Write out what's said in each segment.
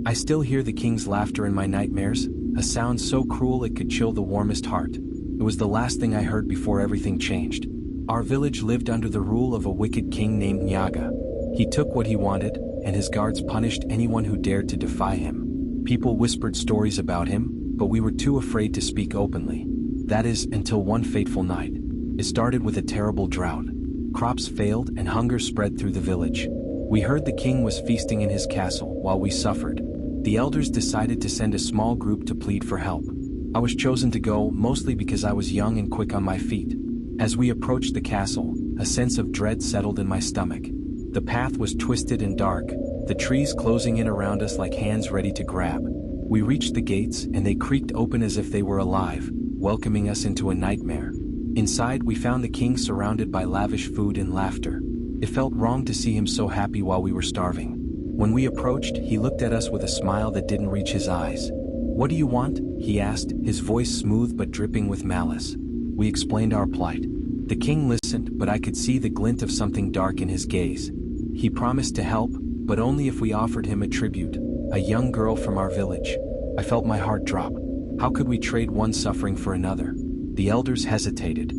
I still hear the king's laughter in my nightmares, a sound so cruel it could chill the warmest heart. It was the last thing I heard before everything changed. Our village lived under the rule of a wicked king named Nyaga. He took what he wanted, and his guards punished anyone who dared to defy him. People whispered stories about him, but we were too afraid to speak openly. That is, until one fateful night. It started with a terrible drought. Crops failed and hunger spread through the village. We heard the king was feasting in his castle while we suffered. The elders decided to send a small group to plead for help. I was chosen to go, mostly because I was young and quick on my feet. As we approached the castle, a sense of dread settled in my stomach. The path was twisted and dark, the trees closing in around us like hands ready to grab. We reached the gates and they creaked open as if they were alive, welcoming us into a nightmare. Inside we found the king surrounded by lavish food and laughter. It felt wrong to see him so happy while we were starving. When we approached, he looked at us with a smile that didn't reach his eyes. "What do you want?" he asked, his voice smooth but dripping with malice. We explained our plight. The king listened, but I could see the glint of something dark in his gaze. He promised to help, but only if we offered him a tribute, a young girl from our village. I felt my heart drop. How could we trade one suffering for another? The elders hesitated.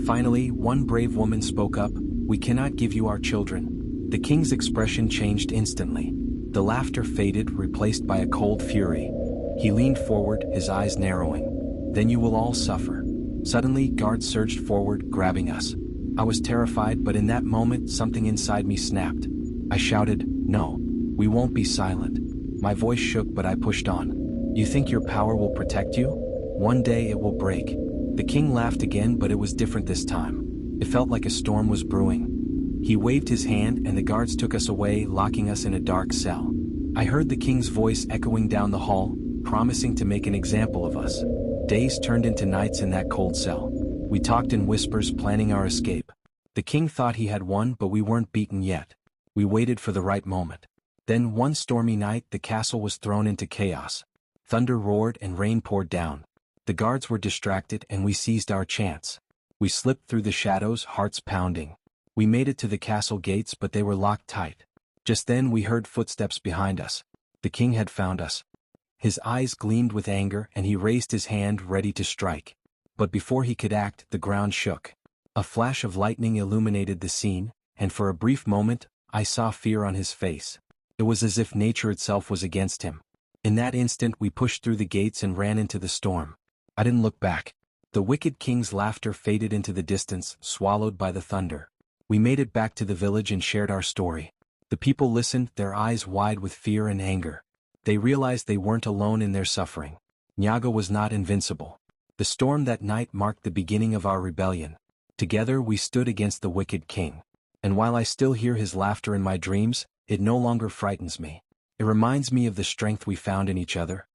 Finally, one brave woman spoke up, "We cannot give you our children." The king's expression changed instantly. The laughter faded, replaced by a cold fury. He leaned forward, his eyes narrowing. "Then you will all suffer." Suddenly, guards surged forward, grabbing us. I was terrified, but in that moment, something inside me snapped. I shouted, "No, we won't be silent." My voice shook, but I pushed on. "You think your power will protect you? One day it will break." The king laughed again, but it was different this time. It felt like a storm was brewing. He waved his hand and the guards took us away, locking us in a dark cell. I heard the king's voice echoing down the hall, promising to make an example of us. Days turned into nights in that cold cell. We talked in whispers, planning our escape. The king thought he had won, but we weren't beaten yet. We waited for the right moment. Then one stormy night, the castle was thrown into chaos. Thunder roared and rain poured down. The guards were distracted and we seized our chance. We slipped through the shadows, hearts pounding. We made it to the castle gates, but they were locked tight. Just then we heard footsteps behind us. The king had found us. His eyes gleamed with anger and he raised his hand ready to strike. But before he could act, the ground shook. A flash of lightning illuminated the scene, and for a brief moment, I saw fear on his face. It was as if nature itself was against him. In that instant we pushed through the gates and ran into the storm. I didn't look back. The wicked king's laughter faded into the distance, swallowed by the thunder. We made it back to the village and shared our story. The people listened, their eyes wide with fear and anger. They realized they weren't alone in their suffering. Nyaga was not invincible. The storm that night marked the beginning of our rebellion. Together we stood against the wicked king. And while I still hear his laughter in my dreams, it no longer frightens me. It reminds me of the strength we found in each other,